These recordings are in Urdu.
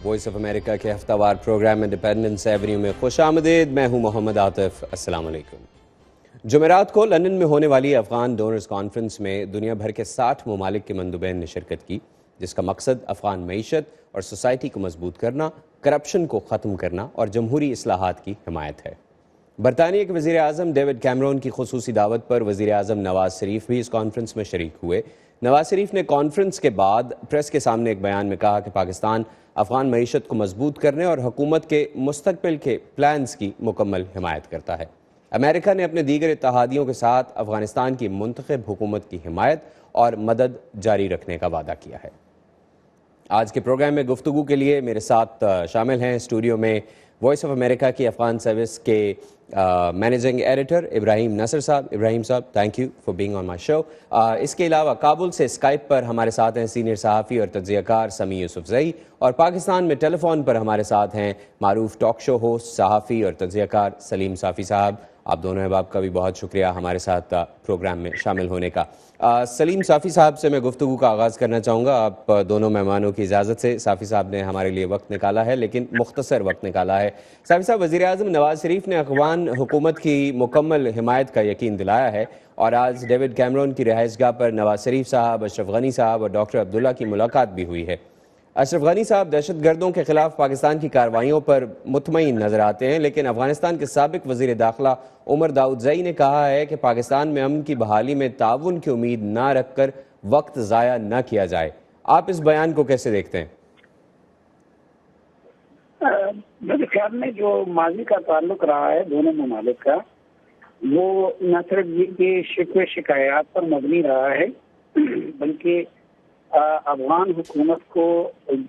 وائس آف امریکہ کے ہفتہ وار پروگرام انڈیپینڈنس ایونیو میں خوش آمدید. میں ہوں محمد عاطف. السلام علیکم. جمعرات کو لندن میں ہونے والی افغان ڈونرز کانفرنس میں دنیا بھر کے 60 ممالک کے مندوبین نے شرکت کی، جس کا مقصد افغان معیشت اور سوسائٹی کو مضبوط کرنا، کرپشن کو ختم کرنا اور جمہوری اصلاحات کی حمایت ہے. برطانیہ کے وزیر اعظم ڈیوڈ کیمرون کی خصوصی دعوت پر وزیر اعظم نواز شریف بھی اس کانفرنس میں شریک ہوئے. نواز شریف نے کانفرنس کے بعد پریس کے سامنے ایک بیان میں کہا کہ پاکستان افغان معیشت کو مضبوط کرنے اور حکومت کے مستقبل کے پلانز کی مکمل حمایت کرتا ہے. امریکہ نے اپنے دیگر اتحادیوں کے ساتھ افغانستان کی منتخب حکومت کی حمایت اور مدد جاری رکھنے کا وعدہ کیا ہے. آج کے پروگرام میں گفتگو کے لیے میرے ساتھ شامل ہیں اسٹوڈیو میں وائس آف امریکہ کی افغان سروس کے managing editor Ibrahim Nasr sahab. Ibrahim sahab, thank you for being on my show. اس کے علاوہ کابل سے اسکائپ پر ہمارے ساتھ ہیں سینئر صحافی اور تجزیہ کار سمیع یوسفزئی، اور پاکستان میں ٹیلی فون پر ہمارے ساتھ ہیں معروف ٹاک شو ہوسٹ، صحافی اور تجزیہ کار سلیم صافی صاحب. آپ دونوں احباب کا بھی بہت شکریہ ہمارے ساتھ پروگرام میں شامل ہونے کا. سلیم صافی صاحب سے میں گفتگو کا آغاز کرنا چاہوں گا. آپ دونوں مہمانوں کی اجازت سے، صافی صاحب نے ہمارے لیے وقت نکالا ہے لیکن مختصر وقت نکالا ہے. صافی صاحب، وزیر اعظم نواز شریف نے افغان حکومت کی مکمل حمایت کا یقین دلایا ہے، اور آج ڈیوڈ کیمرون کی رہائش گاہ پر نواز شریف صاحب، اشرف غنی صاحب اور ڈاکٹر عبداللہ کی ملاقات بھی ہوئی ہے. اشرف غنی صاحب دہشت گردوں کے خلاف پاکستان کی کارروائیوں پر مطمئن نظر آتے ہیں، لیکن افغانستان کے سابق وزیر داخلہ عمر داؤدزئی نے کہا ہے کہ پاکستان میں امن کی بحالی میں تعاون کی امید نہ رکھ کر وقت ضائع نہ کیا جائے. آپ اس بیان کو کیسے دیکھتے ہیں؟ میرے خیال میں جو ماضی کا تعلق رہا ہے دونوں ممالک کا، وہ نہ صرف یہ کہ شکوے شکایات پر مبنی رہا ہے، بلکہ افغان حکومت کو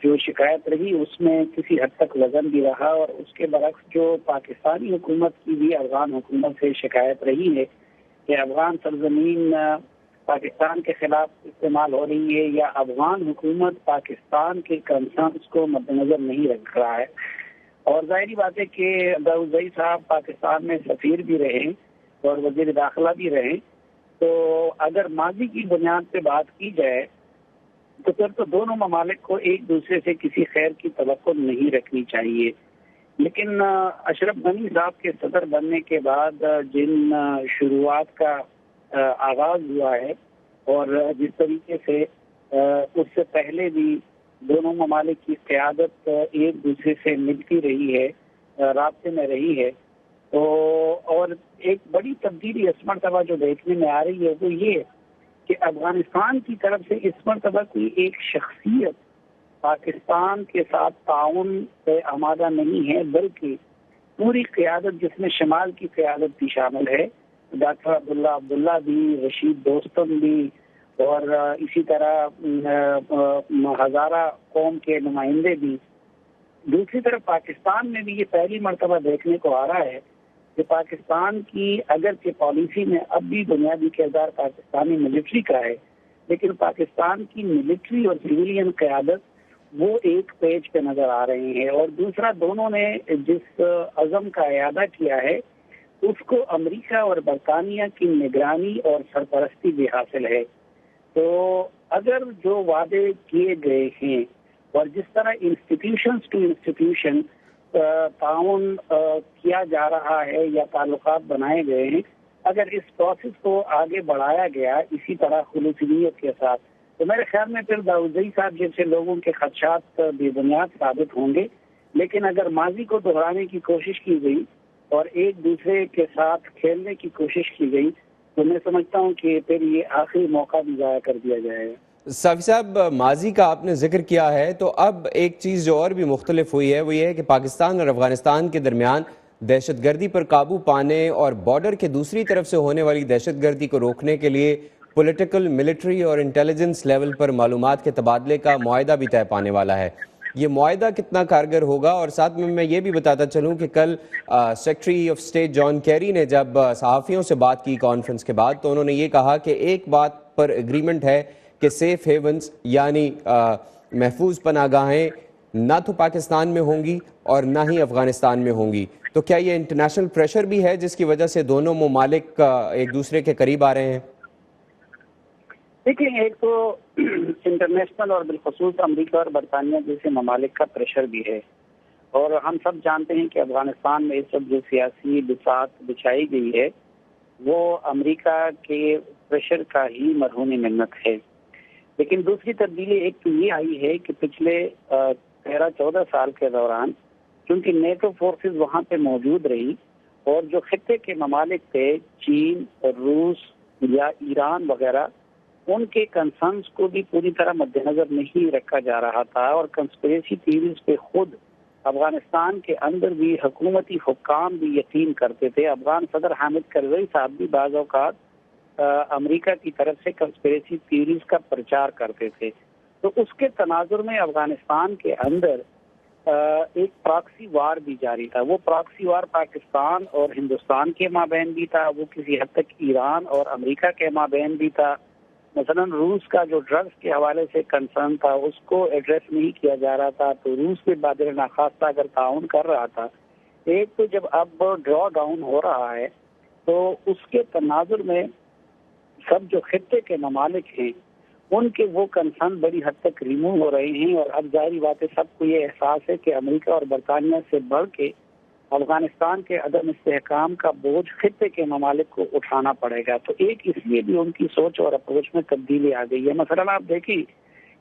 جو شکایت رہی اس میں کسی حد تک وزن بھی رہا، اور اس کے برعکس جو پاکستانی حکومت کی بھی افغان حکومت سے شکایت رہی ہے کہ افغان سرزمین پاکستان کے خلاف استعمال ہو رہی ہے، یا افغان حکومت پاکستان کے کنسرنس کو مد نظر نہیں رکھ رہا ہے. اور ظاہری بات ہے کہ داؤدزئی صاحب پاکستان میں سفیر بھی رہے اور وزیر داخلہ بھی رہے، تو اگر ماضی کی بنیاد پہ بات کی جائے تو پھر تو دونوں ممالک کو ایک دوسرے سے کسی خیر کی توقع نہیں رکھنی چاہیے. لیکن اشرف غنی صاحب کے صدر بننے کے بعد جن شروعات کا آغاز ہوا ہے، اور جس طریقے سے اس سے پہلے بھی دونوں ممالک کی قیادت ایک دوسرے سے ملتی رہی ہے، رابطے میں رہی ہے، تو اور ایک بڑی تبدیلی اس مرتبہ جو دیکھنے میں آ رہی ہے وہ یہ کہ افغانستان کی طرف سے اس مرتبہ کوئی ایک شخصیت پاکستان کے ساتھ تعاون سے آمادہ نہیں ہے، بلکہ پوری قیادت جس میں شمال کی قیادت بھی شامل ہے، ڈاکٹر عبداللہ بھی، رشید دوستم بھی، اور اسی طرح ہزارہ قوم کے نمائندے بھی. دوسری طرف پاکستان میں بھی یہ پہلی مرتبہ دیکھنے کو آ رہا ہے کہ پاکستان کی اگرچہ پالیسی میں اب بھی بنیادی کردار پاکستانی ملٹری کا ہے، لیکن پاکستان کی ملٹری اور سویلین قیادت وہ ایک پیج پہ نظر آ رہے ہیں. اور دوسرا، دونوں نے جس عزم کا اعادہ کیا ہے اس کو امریکہ اور برطانیہ کی نگرانی اور سرپرستی بھی حاصل ہے. تو اگر جو وعدے کیے گئے ہیں اور جس طرح انسٹیٹیوشنز ٹو انسٹیٹیوشن تعاون کیا جا رہا ہے یا تعلقات بنائے گئے ہیں، اگر اس پروسیس کو آگے بڑھایا گیا اسی طرح خلوص نیت کے ساتھ، تو میرے خیال میں پھر داؤدزئی صاحب جیسے لوگوں کے خدشات بے بنیاد ثابت ہوں گے. لیکن اگر ماضی کو دہرانے کی کوشش کی گئی اور ایک دوسرے کے ساتھ کھیلنے کی کوشش کی گئی تو میں سمجھتا ہوں کہ پھر یہ آخری موقع بھی ضائع کر دیا جائے گا. صافی صاحب، ماضی کا آپ نے ذکر کیا ہے، تو اب ایک چیز جو اور بھی مختلف ہوئی ہے وہ یہ ہے کہ پاکستان اور افغانستان کے درمیان دہشت گردی پر قابو پانے اور بارڈر کے دوسری طرف سے ہونے والی دہشت گردی کو روکنے کے لیے پولیٹیکل، ملٹری اور انٹیلیجنس لیول پر معلومات کے تبادلے کا معاہدہ بھی طے پانے والا ہے. یہ معاہدہ کتنا کارگر ہوگا؟ اور ساتھ میں یہ بھی بتاتا چلوں کہ کل secretary of state John Kerry نے جب صحافیوں سے بات کی کانفرنس کے بعد، تو انہوں نے یہ کہا کہ ایک بات پر ایگریمنٹ ہے کہ سیف ہیونز یعنی محفوظ پناہ گاہیں نہ تو پاکستان میں ہوں گی اور نہ ہی افغانستان میں ہوں گی. تو کیا یہ انٹرنیشنل پریشر بھی ہے جس کی وجہ سے دونوں ممالک ایک دوسرے کے قریب آ رہے ہیں؟ دیکھیں، ایک تو انٹرنیشنل اور بالخصوص امریکہ اور برطانیہ جیسے ممالک کا پریشر بھی ہے، اور ہم سب جانتے ہیں کہ افغانستان میں اس وقت جو سیاسی بساط بچھائی گئی ہے وہ امریکہ کے پریشر کا ہی مرہون منت ہے. لیکن دوسری تبدیلی ایک تو یہ آئی ہے کہ پچھلے 13-14 سال کے دوران کیونکہ نیٹو فورسز وہاں پہ موجود رہی اور جو خطے کے ممالک تھے چین اور روس یا ایران وغیرہ، ان کے کنسرنز کو بھی پوری طرح مد نظر نہیں رکھا جا رہا تھا، اور کنسپریسی تھیوریز پہ خود افغانستان کے اندر بھی حکومتی حکام بھی یقین کرتے تھے. افغان صدر حامد کرزئی صاحب بھی بعض اوقات امریکہ کی طرف سے کنسپریسی تھیوریز کا پرچار کرتے تھے. تو اس کے تناظر میں افغانستان کے اندر ایک پراکسی وار بھی جاری تھا. وہ پراکسی وار پاکستان اور ہندوستان کے مابین بھی تھا، وہ کسی حد تک ایران اور امریکہ کے مابین بھی تھا. مثلا روس کا جو ڈرگز کے حوالے سے کنسرن تھا اس کو ایڈریس نہیں کیا جا رہا تھا، تو روس بھی بادر ناخواستہ اگر تعاون کر رہا تھا. ایک تو جب اب ڈرا ڈاؤن ہو رہا ہے تو اس کے تناظر میں سب جو خطے کے ممالک ہیں ان کے وہ کنسرن بڑی حد تک ریموو ہو رہے ہیں، اور اب ظاہری بات ہے سب کو یہ احساس ہے کہ امریکہ اور برطانیہ سے بڑھ کے افغانستان کے عدم استحکام کا بوجھ خطے کے ممالک کو اٹھانا پڑے گا. تو ایک اس لیے بھی ان کی سوچ اور اپروچ میں تبدیلی آ گئی ہے. مثلا آپ دیکھیں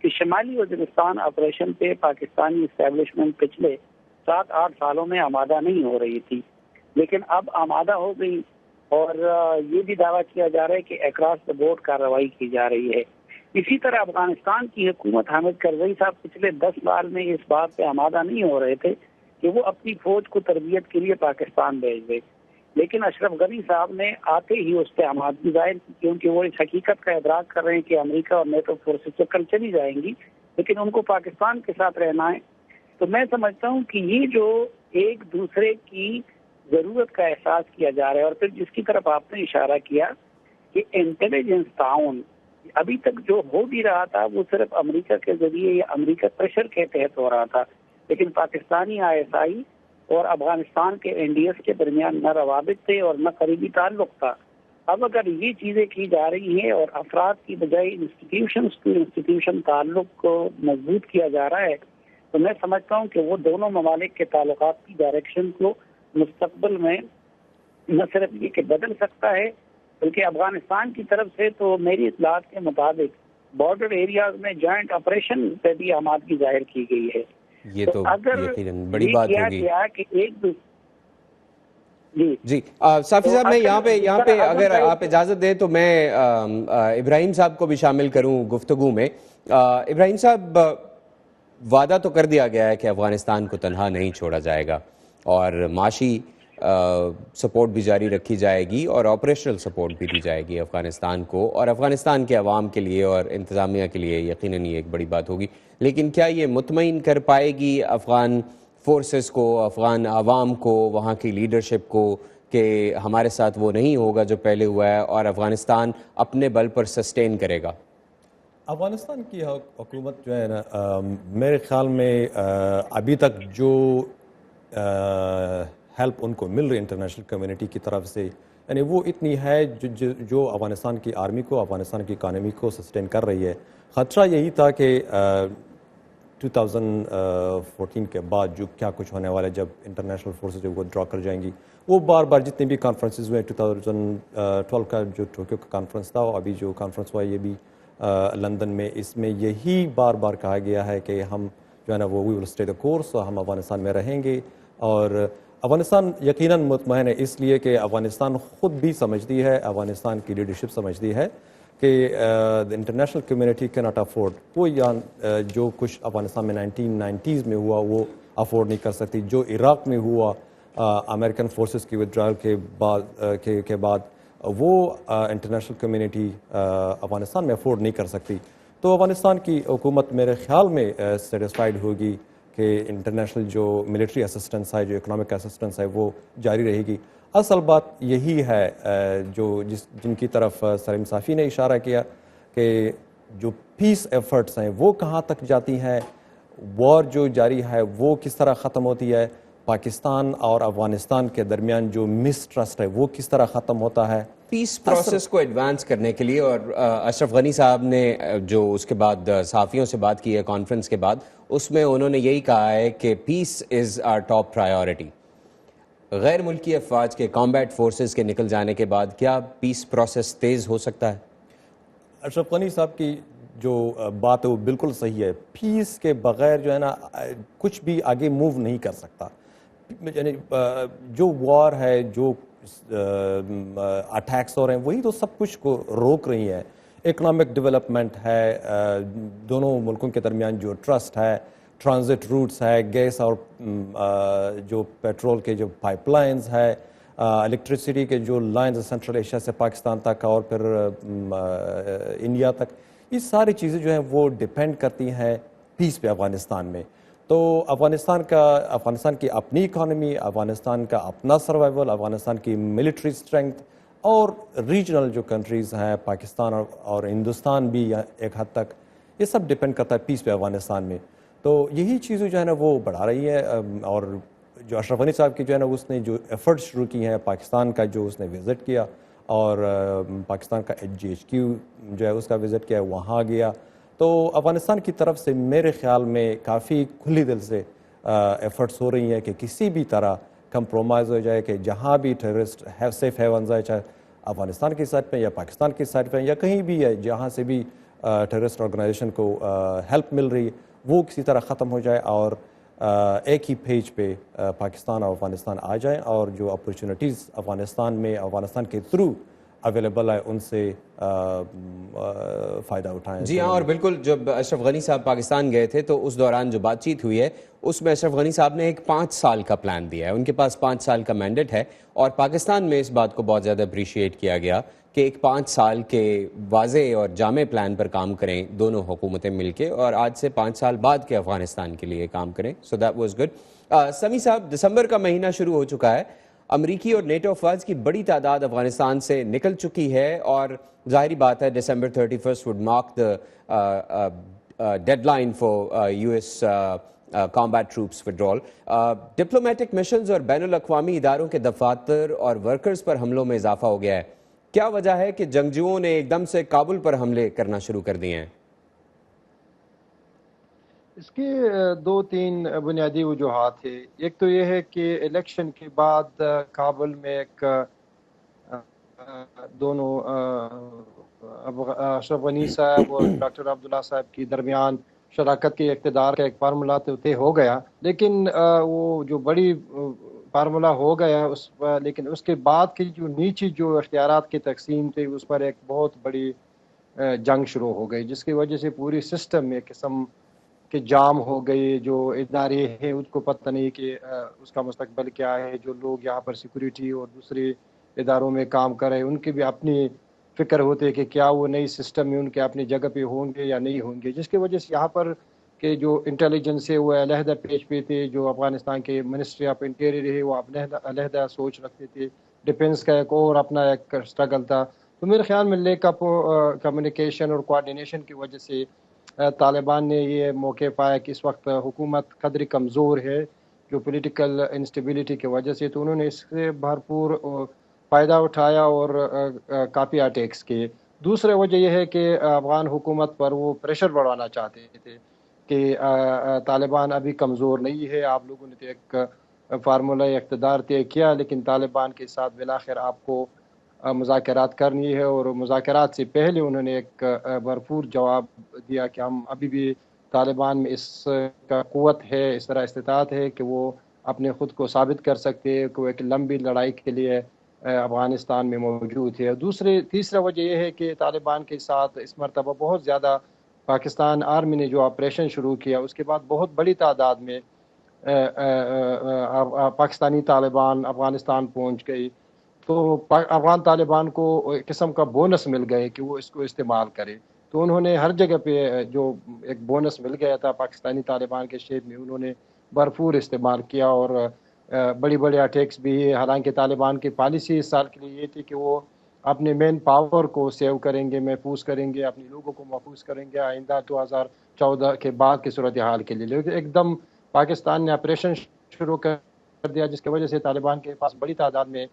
کہ شمالی وزیرستان آپریشن پہ پاکستانی اسٹیبلشمنٹ پچھلے 7-8 سالوں میں آمادہ نہیں ہو رہی تھی، لیکن اب آمادہ ہو گئی، اور یہ بھی دعویٰ کیا جا رہا ہے کہ اکراس دا بورڈ کارروائی کی جا رہی ہے. اسی طرح افغانستان کی حکومت حامد کرزئی صاحب پچھلے 10 سال میں اس بات پہ آمادہ نہیں ہو رہے تھے کہ وہ اپنی فوج کو تربیت کے لیے پاکستان بھیج دے، لیکن اشرف غنی صاحب نے آتے ہی اس پہ آمادگی ظاہر کی، کیونکہ وہ اس حقیقت کا ادراک کر رہے ہیں کہ امریکہ اور نیٹو فورسز تو کل چلی جائیں گی لیکن ان کو پاکستان کے ساتھ رہنا ہے. تو میں سمجھتا ہوں کہ یہ جو ایک دوسرے کی ضرورت کا احساس کیا جا رہا ہے، اور پھر جس کی طرف آپ نے اشارہ کیا کہ انٹیلیجنس تعاون ابھی تک جو ہو بھی رہا تھا وہ صرف امریکہ کے ذریعے یا امریکہ پریشر کے تحت ہو رہا تھا، لیکن پاکستانی ISI اور افغانستان کے NDS کے درمیان نہ روابط تھے اور نہ قریبی تعلق تھا. اب اگر یہ چیزیں کی جا رہی ہیں اور افراد کی بجائے انسٹیٹیوشنز ٹو انسٹیٹیوشن تعلق کو مضبوط کیا جا رہا ہے، تو میں سمجھتا ہوں کہ وہ دونوں ممالک کے تعلقات کی ڈائریکشن کو مستقبل میں نہ صرف یہ کہ بدل سکتا ہے بلکہ افغانستان کی طرف سے تو میری اطلاعات کے مطابق بارڈر ایریاز میں جوائنٹ آپریشن پہ بھی آمادگی ظاہر کی گئی ہے. یہ تو اگر یقیناً بڑی بات ہوگی. کہ ایک جی صافی صاحب، میں یہاں پہ اگر آپ اجازت دیں تو میں ابراہیم صاحب کو بھی شامل کروں گفتگو میں. ابراہیم صاحب، وعدہ تو کر دیا گیا ہے کہ افغانستان کو تنہا نہیں چھوڑا جائے گا، اور معاشی سپورٹ بھی جاری رکھی جائے گی اور آپریشنل سپورٹ بھی دی جائے گی افغانستان کو، اور افغانستان کے عوام کے لیے اور انتظامیہ کے لیے یقیناً یہ ایک بڑی بات ہوگی. لیکن کیا یہ مطمئن کر پائے گی افغان فورسز کو، افغان عوام کو، وہاں کی لیڈرشپ کو کہ ہمارے ساتھ وہ نہیں ہوگا جو پہلے ہوا ہے اور افغانستان اپنے بل پر سسٹین کرے گا؟ افغانستان کی حکومت جو ہے نا، میرے خیال میں ابھی تک جو ہیلپ ان کو مل رہی انٹرنیشنل کمیونٹی کی طرف سے، یعنی وہ اتنی ہے جو افغانستان کی آرمی کو، افغانستان کی اکانومی کو سسٹین کر رہی ہے. خطرہ یہی تھا کہ 2014 کے بعد جو کیا کچھ ہونے والا ہے، جب انٹرنیشنل فورسز جو وہ ڈرا کر جائیں گی، وہ بار بار جتنے بھی کانفرنسز ہوئے، 2012 کا جو ٹوکیو کا کانفرنس تھا، ابھی جو کانفرنس ہوا یہ بھی لندن میں، اس میں یہی بار بار کہا گیا ہے کہ ہم جو ہے نا وہ وی ول اسٹے دا کورس، ہم افغانستان میں رہیں گے. اور افغانستان یقیناً مطمئن ہے اس لیے کہ افغانستان خود بھی سمجھتی ہے، افغانستان کی لیڈرشپ سمجھتی ہے کہ انٹرنیشنل کمیونٹی کی ناٹ افورڈ وہ جو کچھ افغانستان میں 1990s میں ہوا وہ افورڈ نہیں کر سکتی. جو عراق میں ہوا امریکن فورسز کی ودرال کے بعد وہ انٹرنیشنل کمیونٹی افغانستان میں افورڈ نہیں کر سکتی. تو افغانستان کی حکومت میرے خیال میں سیٹسفائیڈ ہوگی کہ انٹرنیشنل جو ملٹری اسسٹنس ہے، جو اکنامک اسسٹنس ہے وہ جاری رہے گی. اصل بات یہی ہے جن کی طرف سلیم صافی نے اشارہ کیا کہ جو پیس ایفرٹس ہیں وہ کہاں تک جاتی ہیں، وار جو جاری ہے وہ کس طرح ختم ہوتی ہے، پاکستان اور افغانستان کے درمیان جو مسٹرسٹ ہے وہ کس طرح ختم ہوتا ہے. پیس پروسیس کو ایڈوانس کرنے کے لیے، اور اشرف غنی صاحب نے جو اس کے بعد صحافیوں سے بات کی ہے کانفرنس کے بعد، اس میں انہوں نے یہی کہا ہے کہ پیس از آر ٹاپ پرائیورٹی. غیر ملکی افواج کے کامبیٹ فورسز کے نکل جانے کے بعد کیا پیس پروسیس تیز ہو سکتا ہے؟ اشرف غنی صاحب کی جو بات ہے وہ بالکل صحیح ہے. پیس کے بغیر جو ہے نا کچھ بھی آگے موو نہیں کر سکتا. یعنی جو وار ہے، جو اٹیکس ہو رہے ہیں، وہی تو سب کچھ کو روک رہی ہیں. اکنامک ڈیولپمنٹ ہے، دونوں ملکوں کے درمیان جو ٹرسٹ ہے، ٹرانزٹ روٹس ہے، گیس اور جو پیٹرول کے جو پائپ لائنز ہے، الیکٹریسٹی کے جو لائنز سینٹرل ایشیا سے پاکستان تک اور پھر انڈیا تک، یہ ساری چیزیں جو ہیں وہ ڈیپینڈ کرتی ہیں پیس پہ افغانستان میں. تو افغانستان کی اپنی اکانومی، افغانستان کا اپنا سروائیول، افغانستان کی ملٹری اسٹرینگتھ اور ریجنل جو کنٹریز ہیں پاکستان اور ہندوستان بھی ایک حد تک، یہ سب ڈیپینڈ کرتا ہے پیس پہ افغانستان میں. تو یہی چیزیں جو ہے نا وہ بڑھا رہی ہے. اور جو اشرف غنی صاحب کی جو ہے نا اس نے جو ایفرٹ شروع کی ہیں، پاکستان کا جو اس نے وزٹ کیا اور پاکستان کا GHQ جو ہے اس کا وزٹ کیا، وہاں گیا، تو افغانستان کی طرف سے میرے خیال میں کافی کھلی دل سے ایفرٹس ہو رہی ہیں کہ کسی بھی طرح کمپرومائز ہو جائے، کہ جہاں بھی ٹیررسٹ سیف ہیونز ہے، چاہے افغانستان کی سائڈ پہ یا پاکستان کی سائڈ پہ یا کہیں بھی ہے، جہاں سے بھی ٹیررسٹ آرگنائزیشن کو ہیلپ مل رہی ہے، وہ کسی طرح ختم ہو جائے اور ایک ہی پیج پہ پاکستان اور افغانستان آ جائیں، اور جو اپرچونٹیز افغانستان میں افغانستان کے تھرو اویلیبل ہے ان سے فائدہ اٹھائیں. جی ہاں، اور بالکل جب اشرف غنی صاحب پاکستان گئے تھے تو اس دوران جو بات چیت ہوئی ہے اس میں اشرف غنی صاحب نے ایک 5 سال کا پلان دیا ہے. ان کے پاس 5 سال کا مینڈیٹ ہے، اور پاکستان میں اس بات کو بہت زیادہ اپریشیٹ کیا گیا کہ ایک 5 سال کے واضح اور جامع پلان پر کام کریں دونوں حکومتیں مل کے، اور آج سے 5 سال بعد کے افغانستان کے لیے کام کریں. So that was good. Sami sahab, دسمبر کا مہینہ شروع ہو چکا ہے، امریکی اور نیٹو افواج کی بڑی تعداد افغانستان سے نکل چکی ہے، اور ظاہری بات ہے December 31 would mark the deadline for US combat troops withdrawal. Diplomatic missions اور بین الاقوامی اداروں کے دفاتر اور ورکرز پر حملوں میں اضافہ ہو گیا ہے. کیا وجہ ہے کہ جنگجوؤں نے ایک دم سے کابل پر حملے کرنا شروع کر دیے ہیں؟ اس کے 2-3 بنیادی وجوہات ہیں. ایک تو یہ ہے کہ الیکشن کے بعد کابل میں ایک دونوں اشرف غنی صاحب اور ڈاکٹر عبداللہ صاحب کی درمیان شراکت کے اقتدار کا ایک فارمولہ تو طے ہو گیا، لیکن وہ جو بڑی فارمولہ ہو گیا لیکن اس کے بعد کی جو نیچی جو اختیارات کی تقسیم تھی اس پر ایک بہت بڑی جنگ شروع ہو گئی، جس کی وجہ سے پوری سسٹم میں قسم کہ جام ہو گئی. جو ادارے ہیں اس کو پتہ نہیں کہ اس کا مستقبل کیا ہے. جو لوگ یہاں پر سیکورٹی اور دوسرے اداروں میں کام کر رہے ہیں ان کی بھی اپنی فکر ہوتے ہے کہ کیا وہ نئی سسٹم میں ان کے اپنی جگہ پہ ہوں گے یا نہیں ہوں گے، جس کی وجہ سے یہاں پر کہ جو انٹیلیجنس ہے وہ علیحدہ پیج پہ تھے. جو افغانستان کے منسٹری آف انٹیریئر ہے وہ علیحدہ سوچ رکھتے تھے. ڈیفنس کا ایک اور اپنا ایک اسٹرگل تھا. تو میرے خیال میں لیک اپ کمیونیکیشن اور کوآرڈینیشن کی وجہ سے طالبان نے یہ موقع پایا کہ اس وقت حکومت قدر کمزور ہے جو پولیٹیکل انسٹیبلٹی کی وجہ سے، تو انہوں نے اس سے بھرپور فائدہ اٹھایا اور کافی اٹیکس کیے. دوسرے وجہ یہ ہے کہ افغان حکومت پر وہ پریشر بڑھانا چاہتے تھے کہ طالبان ابھی کمزور نہیں ہے. آپ لوگوں نے ایک فارمولہ اقتدار طے کیا، لیکن طالبان کے ساتھ بالآخر آپ کو مذاکرات کرنی ہے، اور مذاکرات سے پہلے انہوں نے ایک بھرپور جواب دیا کہ ہم ابھی بھی طالبان میں اس کا قوت ہے، اس طرح استطاعت ہے کہ وہ اپنے خود کو ثابت کر سکتے ہیں کہ وہ ایک لمبی لڑائی کے لیے افغانستان میں موجود ہے. تیسرا وجہ یہ ہے کہ طالبان کے ساتھ اس مرتبہ بہت زیادہ پاکستان آرمی نے جو آپریشن شروع کیا اس کے بعد بہت بڑی تعداد میں پاکستانی طالبان افغانستان پہنچ گئی. تو افغان طالبان کو ایک قسم کا بونس مل گئے کہ وہ اس کو استعمال کرے. تو انہوں نے ہر جگہ پہ جو ایک بونس مل گیا تھا پاکستانی طالبان کے شیپ میں انہوں نے بھرپور استعمال کیا، اور بڑی بڑی اٹیکس بھی ہے. حالانکہ طالبان کی پالیسی اس سال کے لیے یہ تھی کہ وہ اپنے مین پاور کو سیو کریں گے، محفوظ کریں گے، اپنے لوگوں کو محفوظ کریں گے آئندہ 2014 کے بعد کی صورتحال کے لیے. لیکن ایک دم پاکستان نے آپریشن شروع کر دیا، جس کی وجہ سے طالبان کے پاس بڑی تعداد میں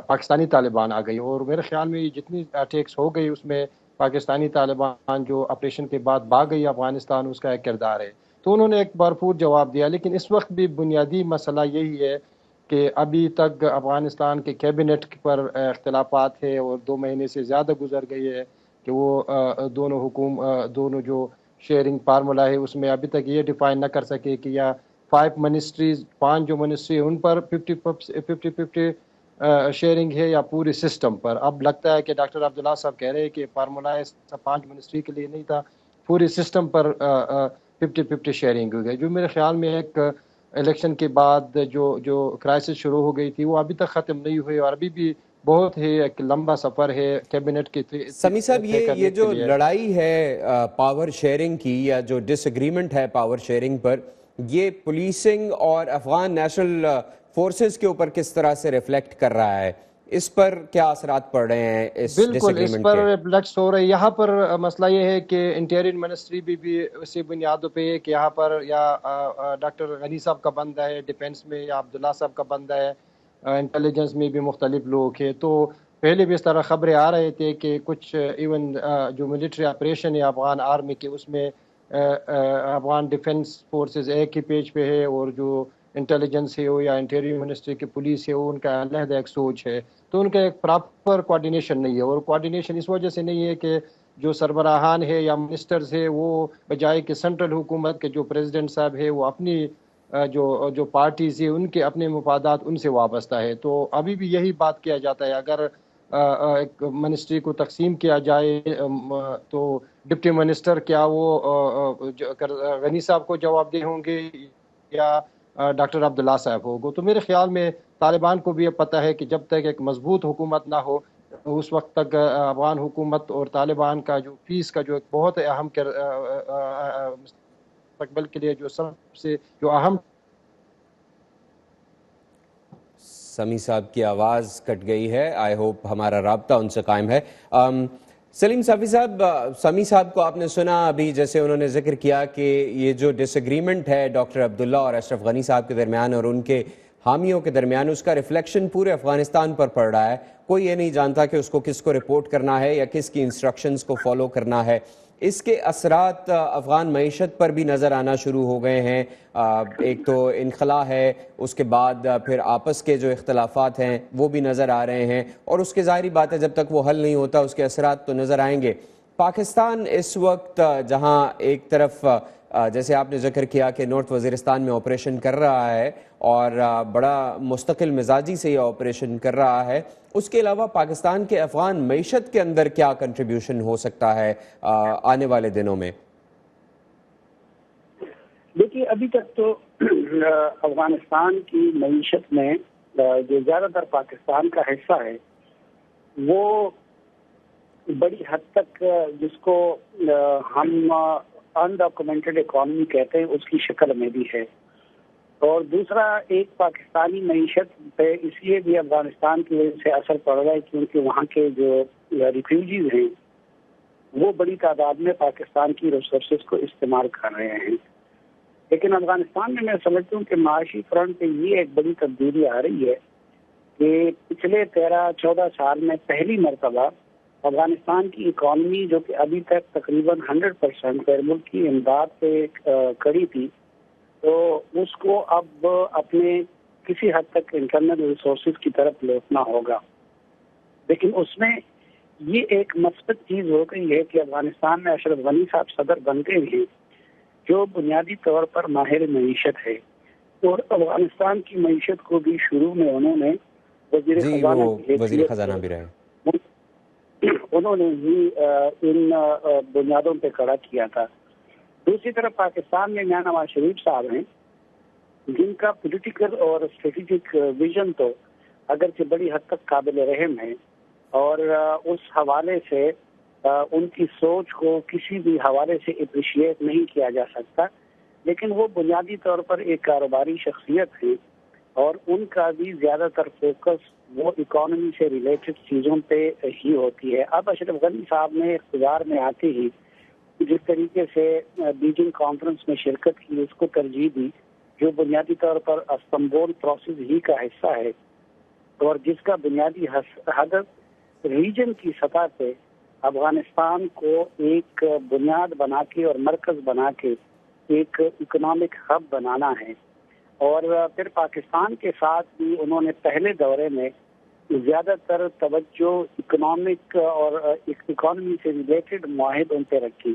پاکستانی طالبان آ گئی، اور میرے خیال میں جتنی ٹیکس ہو گئی اس میں پاکستانی طالبان جو آپریشن کے بعد بھاگ گئی افغانستان، اس کا ایک کردار ہے۔ تو انہوں نے ایک بھرپور جواب دیا، لیکن اس وقت بھی بنیادی مسئلہ یہی ہے کہ ابھی تک افغانستان کے کیبنٹ پر اختلافات ہے، اور 2 مہینے سے زیادہ گزر گئی ہے کہ وہ دونوں جو شیئرنگ فارمولا ہے اس میں ابھی تک یہ ڈیفائن نہ کر سکے کہ یا 5 جو منسٹری ان پر 50-50 شیئرنگ ہے یا پورے سسٹم پر۔ اب لگتا ہے کہ ڈاکٹر عبداللہ صاحب کہہ رہے ہیں کہ فارمولا 5 منسٹری کے لیے نہیں تھا، پورے سسٹم پر 50-50 شیئرنگ ہو گئی، جو میرے خیال میں ایک الیکشن کے بعد جو کرائسس شروع ہو گئی تھی وہ ابھی تک ختم نہیں ہوئی، اور ابھی بھی بہت ہی ایک لمبا سفر ہے کیبنٹ کے سمیع صاحب، یہ جو لڑائی ہے پاور شیئرنگ کی، یا جو ڈس ایگریمنٹ ہے پاور شیئرنگ پر، یہ پولیسنگ اور افغان نیشنل فورسز کے اوپر کس طرح سے ریفلیکٹ کر رہا ہے؟ اس پر کیا اثرات پڑ رہے ہیں اس ڈس بالکل اس ایگریمنٹ پر کے؟ ریفلیکٹس ہو رہے ہیں۔ یہاں پر مسئلہ یہ ہے کہ انٹیرین منسٹری بھی اسی بنیادوں پہ ہے کہ یہاں پر یا ڈاکٹر غنی صاحب کا بندہ ہے ڈیفینس میں، یا عبداللہ صاحب کا بندہ ہے انٹیلیجنس میں، بھی مختلف لوگ ہیں۔ تو پہلے بھی اس طرح خبریں آ رہے تھے کہ کچھ ایون جو ملٹری آپریشن ہے افغان آرمی کے، اس میں افغان ڈیفنس فورسز ایک ہی پیج پہ ہے، اور جو انٹیلیجنس ہے ہو یا انٹیریئر منسٹری کی پولیس ہے وہ ان کا علیحدہ ایک سوچ ہے۔ تو ان کا ایک پراپر کوارڈینیشن نہیں ہے، اور کوارڈینیشن اس وجہ سے نہیں ہے کہ جو سربراہان ہے یا منسٹرز ہے وہ بجائے کہ سینٹرل حکومت کے جو پریزیڈنٹ صاحب ہے وہ اپنی جو پارٹیز ہے ان کے اپنے مفادات ان سے وابستہ ہے۔ تو ابھی بھی یہی بات کیا جاتا ہے، اگر ایک منسٹری کو تقسیم کیا جائے تو ڈپٹی منسٹر کیا وہ غنی صاحب کو جواب دہ ہوں گے یا ڈاکٹر عبداللہ صاحب ہوگا؟ تو میرے خیال میں طالبان کو بھی یہ پتہ ہے کہ جب تک ایک مضبوط حکومت نہ ہو اس وقت تک افغان حکومت اور طالبان کا جو پیس کا جو ایک بہت اہم مستقبل کے لیے جو سب سے جو اہم۔ سمیع صاحب کی آواز کٹ گئی ہے، آئی ہوپ ہمارا رابطہ ان سے قائم ہے۔ سلیم صافی صاحب، سمیع صاحب کو آپ نے سنا ابھی، جیسے انہوں نے ذکر کیا کہ یہ جو ڈس ایگریمنٹ ہے ڈاکٹر عبداللہ اور اشرف غنی صاحب کے درمیان اور ان کے حامیوں کے درمیان، اس کا ریفلیکشن پورے افغانستان پر پڑ رہا ہے۔ کوئی یہ نہیں جانتا کہ اس کو کس کو رپورٹ کرنا ہے یا کس کی انسٹرکشنز کو فالو کرنا ہے۔ اس کے اثرات افغان معیشت پر بھی نظر آنا شروع ہو گئے ہیں۔ ایک تو انخلا ہے، اس کے بعد پھر آپس کے جو اختلافات ہیں وہ بھی نظر آ رہے ہیں، اور اس کے ظاہری بات ہے جب تک وہ حل نہیں ہوتا اس کے اثرات تو نظر آئیں گے۔ پاکستان اس وقت جہاں ایک طرف جیسے آپ نے ذکر کیا کہ نارتھ وزیرستان میں آپریشن کر رہا ہے اور بڑا مستقل مزاجی سے یہ آپریشن کر رہا ہے، اس کے علاوہ پاکستان کے افغان معیشت کے اندر کیا کنٹریبیوشن ہو سکتا ہے آنے والے دنوں میں؟ دیکھیے، ابھی تک تو افغانستان کی معیشت میں جو زیادہ تر پاکستان کا حصہ ہے وہ بڑی حد تک جس کو ہم انڈاکومنٹڈ اکانومی کہتے ہیں اس کی شکل میں بھی ہے، اور دوسرا ایک پاکستانی معیشت پہ اس لیے بھی افغانستان کی وجہ سے اثر پڑ رہا ہے کیونکہ وہاں کے جو ریفیوجیز ہیں وہ بڑی تعداد میں پاکستان کی ریسورسز کو استعمال کر رہے ہیں۔ لیکن افغانستان میں سمجھتا ہوں کہ معاشی فرنٹ پہ یہ ایک بڑی تبدیلی آ رہی ہے کہ پچھلے 13-14 سال میں پہلی مرتبہ افغانستان کی اکانومی، جو کہ ابھی تک تقریباً 100% غیر ملکی امداد پہ کڑی تھی، تو اس کو اب اپنے کسی حد تک انٹرنل ریسورسز کی طرف لوٹنا ہوگا۔ لیکن اس میں یہ ایک مثبت چیز ہو گئی ہے کہ افغانستان میں اشرف غنی صاحب صدر بن گئے ہیں جو بنیادی طور پر ماہر معیشت ہے، اور افغانستان کی معیشت کو بھی شروع میں انہوں نے وزیر خزانہ بھی رہے، انہوں نے ہی ان بنیادوں پہ کھڑا کیا تھا۔ دوسری طرف پاکستان میں میاں نواز شریف صاحب ہیں جن کا پولیٹیکل اور اسٹریٹجک ویژن تو اگرچہ بڑی حد تک قابل رحم ہے، اور اس حوالے سے ان کی سوچ کو کسی بھی حوالے سے اپریشیٹ نہیں کیا جا سکتا، لیکن وہ بنیادی طور پر ایک کاروباری شخصیت ہے، اور ان کا بھی زیادہ تر فوکس وہ اکانومی سے ریلیٹڈ چیزوں پہ ہی ہوتی ہے۔ اب اشرف غنی صاحب نے اقتدار میں آتے ہی جس طریقے سے بیجنگ کانفرنس میں شرکت کی، اس کو ترجیح دی جو بنیادی طور پر استنبول پروسیس ہی کا حصہ ہے اور جس کا بنیادی ہدف ریجن کی سطح پہ افغانستان کو ایک بنیاد بنا کے اور مرکز بنا کے ایک اکنامک ہب بنانا ہے. اور پھر پاکستان کے ساتھ بھی انہوں نے پہلے دورے میں زیادہ تر توجہ اکنامک اور اکانومی سے ریلیٹڈ معاہد ان پہ رکھی.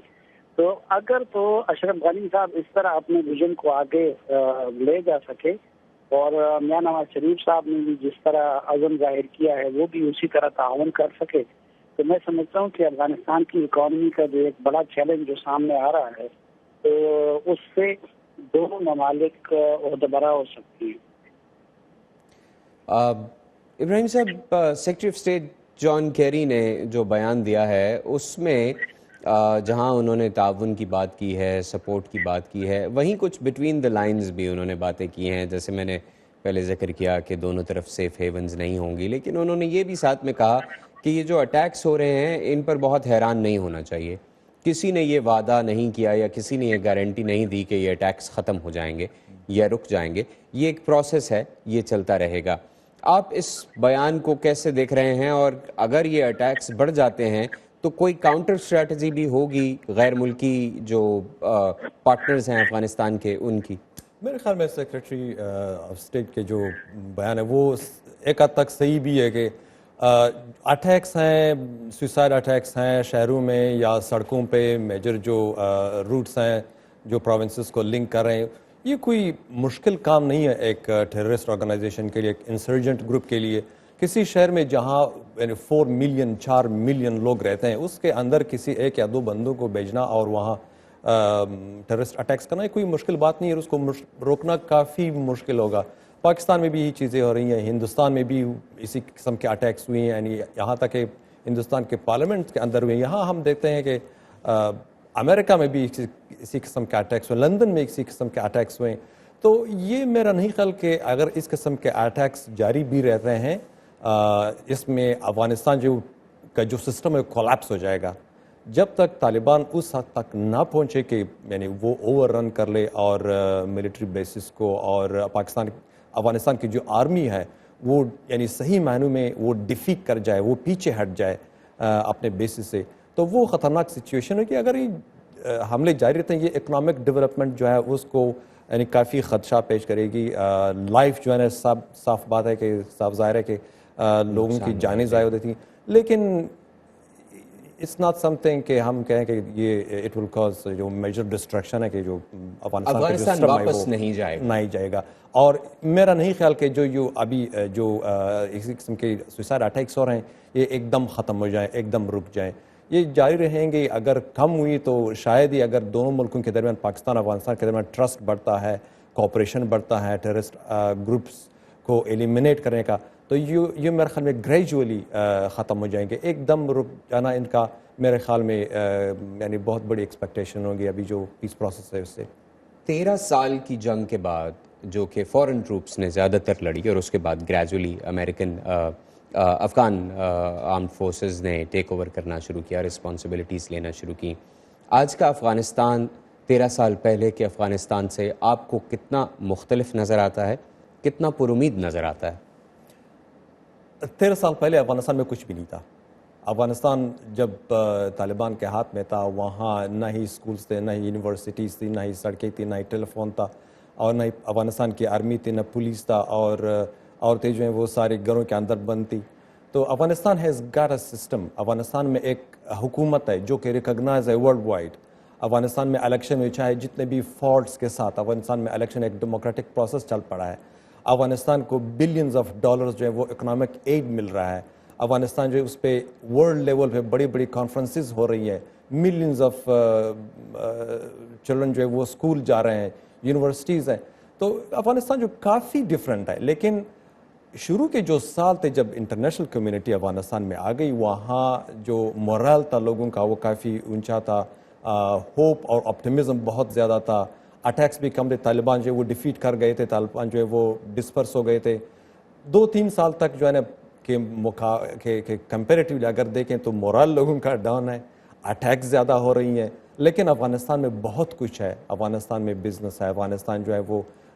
تو اگر تو اشرف غنی صاحب اس طرح اپنے ویژن کو آگے لے جا سکے اور میاں نواز شریف صاحب نے بھی جس طرح عزم ظاہر کیا ہے وہ بھی اسی طرح تعاون کر سکے, تو میں سمجھتا ہوں کہ افغانستان کی اکانومی کا جو ایک بڑا چیلنج جو سامنے آ رہا ہے تو اس سے دونوں ممالک عہدبرا ہو سکتی ہیں. ابراہیم صاحب, secretary of state John Kerry نے جو بیان دیا ہے اس میں جہاں انہوں نے تعاون کی بات کی ہے, سپورٹ کی بات کی ہے, وہیں کچھ بٹوین دا لائنز بھی انہوں نے باتیں کی ہیں. جیسے میں نے پہلے ذکر کیا کہ دونوں طرف سیف ہیونز نہیں ہوں گی, لیکن انہوں نے یہ بھی ساتھ میں کہا کہ یہ جو اٹیکس ہو رہے ہیں ان پر بہت حیران نہیں ہونا چاہیے. کسی نے یہ وعدہ نہیں کیا یا کسی نے یہ گارنٹی نہیں دی کہ یہ اٹیکس ختم ہو جائیں گے یا رک جائیں گے. یہ ایک پروسیس ہے, یہ چلتا رہے گا. آپ اس بیان کو کیسے دیکھ رہے ہیں, اور اگر یہ اٹیکس بڑھ جاتے ہیں تو کوئی کاؤنٹر اسٹریٹجی بھی ہوگی غیر ملکی جو پارٹنرز ہیں افغانستان کے ان کی؟ میرے خیال میں سیکرٹری آف اسٹیٹ کے جو بیان ہے وہ ایک حد تک صحیح بھی ہے کہ اٹیکس ہیں, سوسائڈ اٹیکس ہیں شہروں میں یا سڑکوں پہ, میجر جو روٹس ہیں جو پروونسز کو لنک کر رہے ہیں, یہ کوئی مشکل کام نہیں ہے ایک ٹیررسٹ آرگنائزیشن کے لیے, ایک انسرجنٹ گروپ کے لیے. کسی شہر میں جہاں 4 ملین 4 ملین لوگ رہتے ہیں اس کے اندر کسی ایک یا دو بندوں کو بھیجنا اور وہاں ٹیررسٹ اٹیکس کرنا کوئی مشکل بات نہیں ہے. اس کو روکنا کافی مشکل ہوگا. پاکستان میں بھی یہ چیزیں ہو رہی ہیں, ہندوستان میں بھی اسی قسم کے اٹیکس ہوئے ہیں, یعنی یہاں تک کہ ہندوستان کے پارلیمنٹ کے اندر ہوئے. یہاں ہم دیکھتے ہیں کہ امریکہ میں بھی اسی قسم کے اٹیکس ہوئے, لندن میں اسی قسم کے اٹیکس ہوئے. تو یہ میرا نہیں خیال کہ اگر اس قسم کے اٹیکس جاری بھی رہ رہے ہیں اس میں افغانستان کا جو سسٹم ہے کولیپس ہو جائے گا. جب تک طالبان اس حد تک نہ پہنچے کہ یعنی وہ اوور رن کر لے اور ملٹری بیسز کو, اور افغانستان کی جو آرمی ہے وہ یعنی صحیح معنوں میں وہ ڈیفیٹ کر جائے, وہ پیچھے ہٹ جائے اپنے بیسز سے, تو وہ خطرناک سچویشن ہے کہ اگر یہ حملے جاری رہتے ہیں یہ اکنامک ڈیولپمنٹ جو ہے اس کو یعنی کافی خدشہ پیش کرے گی. لائف جو ہے نا صاف بات ہے کہ صاف ظاہر ہے کہ لوگوں کی جانیں ضائع ہوتی تھیں, لیکن اٹس ناٹ سم تھنگ کہ ہم کہیں کہ یہ اٹ ول کاز جو میجر ڈسٹریکشن ہے کہ جو افغانستان واپس نہیں جائے گا. اور میرا نہیں خیال کہ جو ابھی جو اسی قسم کے سوسائڈ اٹیکس ہو رہے ہیں یہ ایک دم ختم ہو جائیں, ایک دم رک جائیں. یہ جاری رہیں گے. اگر کم ہوئی تو شاید ہی اگر دونوں ملکوں کے درمیان پاکستان افغانستان کے درمیان ٹرسٹ بڑھتا ہے, کوآپریشن بڑھتا ہے ٹیررسٹ گروپس کو ایلیمنیٹ کرنے کا, تو یہ میرے خیال میں گریجولی ختم ہو جائیں گے. ایک دم رک جانا ان کا میرے خیال میں یعنی بہت بڑی ایکسپیکٹیشن ہوگی ابھی جو پیس پروسیس ہے اس سے. 13 سال کی جنگ کے بعد جو کہ فورن ٹروپس نے زیادہ تر لڑی اور اس کے بعد gradually American Afghan armed forces نے ٹیک اوور کرنا شروع کیا, رسپانسبلٹیز لینا شروع کی. آج کا افغانستان 13 سال پہلے کے افغانستان سے آپ کو کتنا مختلف نظر آتا ہے, کتنا پر امید نظر آتا ہے؟ 13 سال پہلے افغانستان میں کچھ بھی نہیں تھا. افغانستان جب طالبان کے ہاتھ میں تھا وہاں نہ ہی اسکولز تھے, نہ ہی یونیورسٹیز تھی, نہ ہی سڑکیں تھیں, نہ ہی ٹیلی فون تھا, اور نہ ہی افغانستان کی آرمی تھی, نہ پولیس تھا, اور عورتیں جو ہیں وہ سارے گھروں کے اندر بند تھی. تو Afghanistan has got a system. Afghanistan میں ایک حکومت ہے جو کہ ریکگنائز ہے ورلڈ وائڈ. افغانستان میں الیکشن میں چاہے جتنے بھی فالٹس کے ساتھ افغانستان میں الیکشن ایک ڈیموکریٹک پروسیس چل پڑا ہے. افغانستان کو بلینز آف ڈالرز جو ہے وہ اکنامک ایڈ مل رہا ہے. افغانستان جو ہے اس پہ ورلڈ لیول پہ بڑی بڑی کانفرنسز ہو رہی ہیں, ملینز آف چلڈرن جو ہے وہ اسکول جا رہے ہیں, یونیورسٹیز ہیں. تو افغانستان جو کافی ڈفرینٹ ہے. لیکن شروع کے جو سال تھے جب انٹرنیشنل کمیونٹی افغانستان میں آ گئی وہاں جو مورال تھا لوگوں کا وہ کافی اونچا تھا, ہوپ اور آپٹیمزم بہت زیادہ تھا. اٹیکس بھی کم تھے, طالبان جو ہے وہ ڈیفیٹ کر گئے تھے, طالبان جو ہے وہ ڈسپرس ہو گئے تھے. 2-3 سال تک جو ہے نا کہ کمپیریٹیولی اگر دیکھیں تو مورال لوگوں کا ڈاؤن ہے, اٹیکس زیادہ ہو رہی ہیں. لیکن افغانستان میں بہت کچھ ہے. افغانستان میں بزنس ہے, افغانستان جو ہے وہ